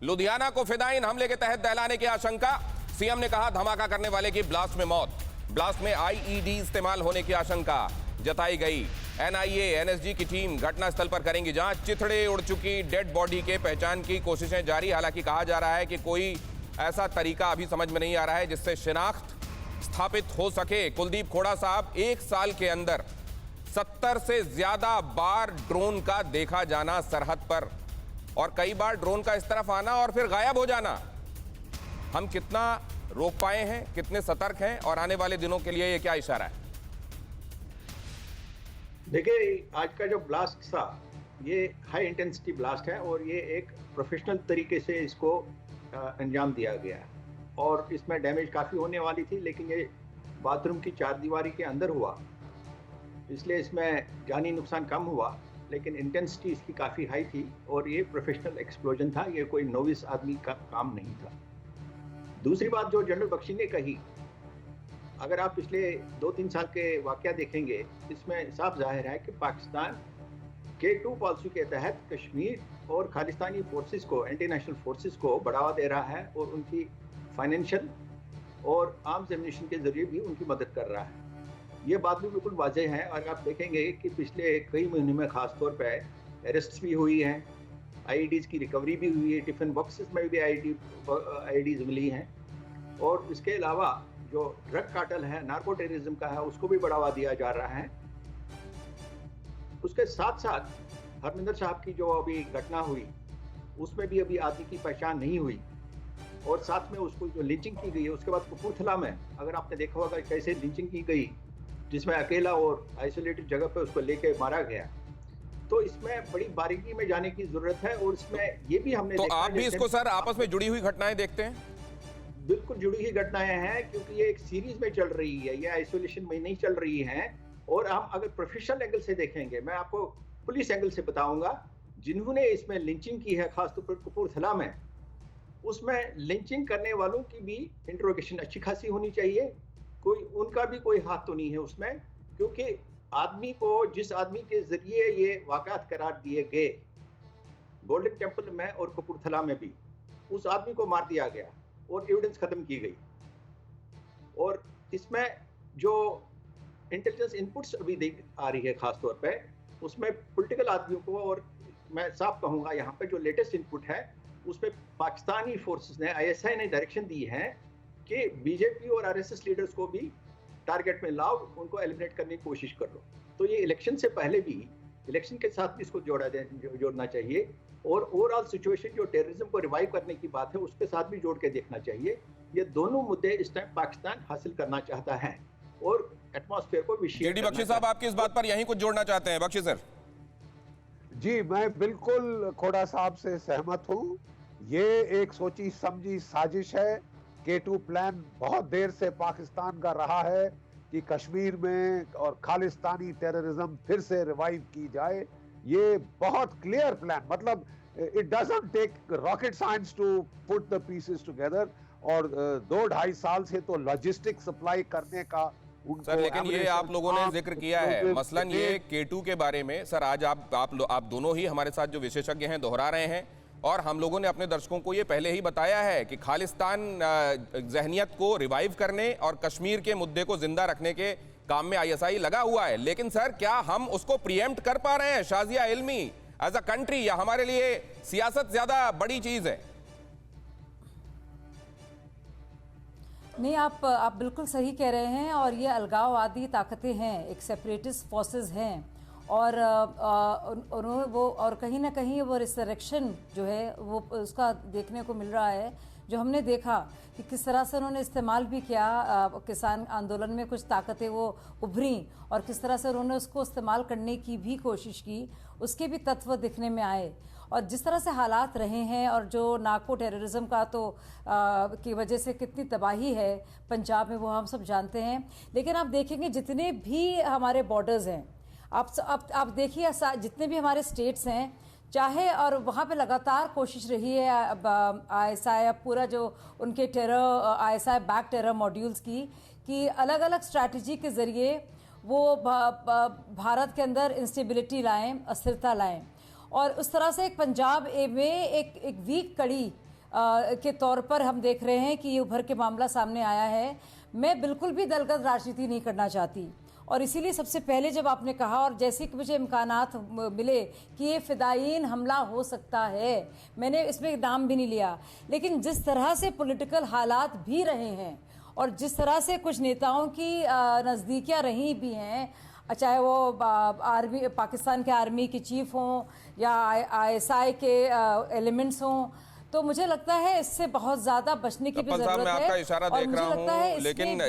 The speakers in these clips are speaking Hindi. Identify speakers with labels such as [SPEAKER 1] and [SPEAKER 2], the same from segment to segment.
[SPEAKER 1] लुधियाना को फिदायीन हमले के तहत दहलाने की आशंका। सीएम ने कहा धमाका करने वाले की ब्लास्ट में मौत। ब्लास्ट में आईईडी इस्तेमाल होने की आशंका जताई गई। एनआईए एनएसजी की टीम घटनास्थल पर करेंगी जांच। चिथड़े उड़ चुकी डेड बॉडी के पहचान की कोशिशें जारी। हालांकि कहा जा रहा है कि कोई ऐसा तरीका अभी समझ में नहीं आ रहा है जिससे शिनाख्त स्थापित हो सके। कुलदीप खोड़ा साहब, एक साल के अंदर 70 से ज्यादा बार ड्रोन का देखा जाना सरहद पर, और कई बार ड्रोन का इस तरफ आना और फिर गायब हो जाना। हम कितना रोक पाए हैं, कितने सतर्क हैं, और आने वाले दिनों के लिए ये क्या इशारा है?
[SPEAKER 2] देखिए, आज का जो ब्लास्ट था ये हाई इंटेंसिटी ब्लास्ट है और ये एक प्रोफेशनल तरीके से इसको अंजाम दिया गया है और इसमें डैमेज काफ़ी होने वाली थी, लेकिन ये बाथरूम की चारदीवारी के अंदर हुआ, इसलिए इसमें जानी नुकसान कम हुआ, लेकिन इंटेंसिटी इसकी काफ़ी हाई थी और ये प्रोफेशनल एक्सप्लोजन था, ये कोई नोविस आदमी का काम नहीं था। दूसरी बात जो जनरल बख्शी ने कही, अगर आप पिछले 2-3 साल के वाकया देखेंगे, इसमें साफ जाहिर है कि पाकिस्तान K2 पॉलिसी के तहत कश्मीर और खालिस्तानी फोर्सेस को, एंटी नेशनल फोर्सेस को बढ़ावा दे रहा है और उनकी फाइनेंशियल और आर्म्स एम्यूनिशन के जरिए भी उनकी मदद कर रहा है। ये बात भी बिल्कुल वाज़ेह है और आप देखेंगे कि पिछले कई महीनों में ख़ास तौर पर अरेस्ट भी हुई हैं, आईईडीज़ की रिकवरी भी हुई है, टिफिन बॉक्सेस में भी आईईडीज़ मिली हैं, और इसके अलावा जो ड्रग कार्टेल है, नार्को टेररिज्म का है, उसको भी बढ़ावा दिया जा रहा है। उसके साथ साथ हरमिंदर साहब की जो अभी घटना हुई उसमें भी अभी आदमी की पहचान नहीं हुई, और साथ में उसको जो लिंचिंग की गई है, उसके बाद कपूरथला में अगर आपने देखा होगा कैसे लिंचिंग की गई, जिसमें अकेला और आइसोलेटेड जगह पे उसको लेके मारा गया, तो इसमें बड़ी बारीकी में जाने की जरूरत है। और इसमें ये भी हमने
[SPEAKER 1] तो आप भी इसको सर आपस में जुड़ी हुई घटनाएं देखते हैं?
[SPEAKER 2] बिल्कुल जुड़ी हुई घटनाएं हैं, क्योंकि ये एक सीरीज में चल रही है, ये आइसोलेशन में नहीं चल रही है। और हम अगर प्रोफेशनल एंगल से देखेंगे, मैं आपको पुलिस एंगल से बताऊंगा, जिन्होंने इसमें लिंचिंग की है खासतौर पर कपूरथला में, उसमें लिंचिंग करने वालों की भी इंट्रोगेशन अच्छी खासी होनी चाहिए। कोई उनका भी कोई हाथ तो नहीं है उसमें, क्योंकि आदमी को, जिस आदमी के जरिए ये वाक़यात करार दिए गए गोल्डन टेम्पल में और कपूरथला में भी, उस आदमी को मार दिया गया और एविडेंस खत्म की गई। और इसमें जो इंटेलिजेंस इनपुट्स अभी देख आ रही है खास तौर पे, उसमें पॉलिटिकल आदमियों को, और मैं साफ कहूँगा यहाँ पे जो लेटेस्ट इनपुट है उसमें पाकिस्तानी फोर्सेस ने, आईएसआई ने डायरेक्शन दी है कि बीजेपी और आरएसएस लीडर्स को भी टारगेट में लाओ, उनको एलिमिनेट करने की कोशिश कर लो। तो ये इलेक्शन से पहले भी, इलेक्शन के साथ भी इसको जोड़ना चाहिए, और ओवरऑल सिचुएशन जो टेररिज्म को रिवाइव करने की बात है उसके साथ भी जोड़ के देखना चाहिए। ये दोनों मुद्दे इस टाइम पाकिस्तान हासिल करना चाहता है और एटमॉस्फेयर को
[SPEAKER 1] जेडी बख्शी साहब, आपकी इस बात पर यहीं कुछ जोड़ना चाहते हैं? बख्शी सर।
[SPEAKER 3] जी, मैं बिल्कुल खोड़ा साहब से सहमत हूं। ये एक सोची समझी साजिश है। K2 प्लान बहुत देर से पाकिस्तान का रहा है कि कश्मीर में और खालिस्तानी टेररिज्म फिर से रिवाइव की जाए। ये बहुत क्लियर प्लान, मतलब it doesn't take rocket science to put the pieces together, और 2-2.5 साल से तो लॉजिस्टिक सप्लाई करने का
[SPEAKER 1] सर, लेकिन ये आप लोगों ने जिक्र किया है, मसलन ये K2 के बारे में। सर, आज आप दोनों ही हमारे साथ जो विशेषज्ञ हैं दोहरा रहे हैं, और हम लोगों ने अपने दर्शकों को ये पहले ही बताया है कि खालिस्तान जहनियत को रिवाइव करने और कश्मीर के मुद्दे को जिंदा रखने के काम में आईएसआई लगा हुआ है। लेकिन सर, क्या हम उसको प्रीएम्प्ट कर पा रहे हैं शाजिया इल्मी एज अ कंट्री, या हमारे लिए सियासत ज्यादा बड़ी चीज है?
[SPEAKER 4] नहीं, आप बिल्कुल सही कह रहे हैं, और ये अलगाववादी ताकतें हैं, एक सेपरेटिस्ट फोर्सेस हैं, और उन्होंने वो, और कहीं ना कहीं वो रिसरेक्शन जो है वो उसका देखने को मिल रहा है, जो हमने देखा कि किस तरह से उन्होंने इस्तेमाल भी किया। किसान आंदोलन में कुछ ताकतें वो उभरी और किस तरह से उन्होंने उसको इस्तेमाल करने की भी कोशिश की, उसके भी तत्व दिखने में आए। और जिस तरह से हालात रहे हैं, और जो नार्को टेररिज्म का तो की वजह से कितनी तबाही है पंजाब में, वो हम सब जानते हैं। लेकिन आप देखेंगे जितने भी हमारे बॉर्डर्स हैं, आप देखिए जितने भी हमारे स्टेट्स हैं, चाहे, और वहाँ पे लगातार कोशिश रही है आईएसआई, पूरा जो उनके आईएसआई बैक टेरर मॉड्यूल्स की, कि अलग अलग स्ट्रैटेजी के ज़रिए वो भारत के अंदर इंस्टेबिलिटी लाएं, अस्थिरता लाएं, और उस तरह से एक पंजाब में एक वीक कड़ी के तौर पर हम देख रहे हैं कि ये उभर के मामला सामने आया है। मैं बिल्कुल भी दलगत राजनीति नहीं करना चाहती और इसीलिए सबसे पहले जब आपने कहा और जैसे कि मुझे इम्कानात मिले कि ये फिदायीन हमला हो सकता है, मैंने इसमें नाम भी नहीं लिया, लेकिन जिस तरह से पॉलिटिकल हालात भी रहे हैं और जिस तरह से कुछ नेताओं की नज़दीकियाँ रही भी हैं, चाहे वो आर्मी, पाकिस्तान के आर्मी के चीफ हों या ISI के एलिमेंट्स हों, तो मुझे लगता है इससे बहुत ज्यादा बचने की भी जरूरत है।
[SPEAKER 1] मैं आपका इशारा देख रहा हूं,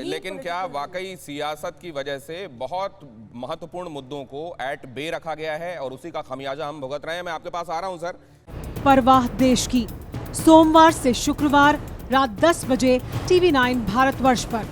[SPEAKER 1] लेकिन क्या वाकई सियासत की वजह से बहुत महत्वपूर्ण मुद्दों को एट बे रखा गया है और उसी का खमियाजा हम भुगत रहे हैं? मैं आपके पास आ रहा हूं सर।
[SPEAKER 5] परवाह देश की, सोमवार से शुक्रवार रात 10 बजे TV9 भारतवर्ष पर।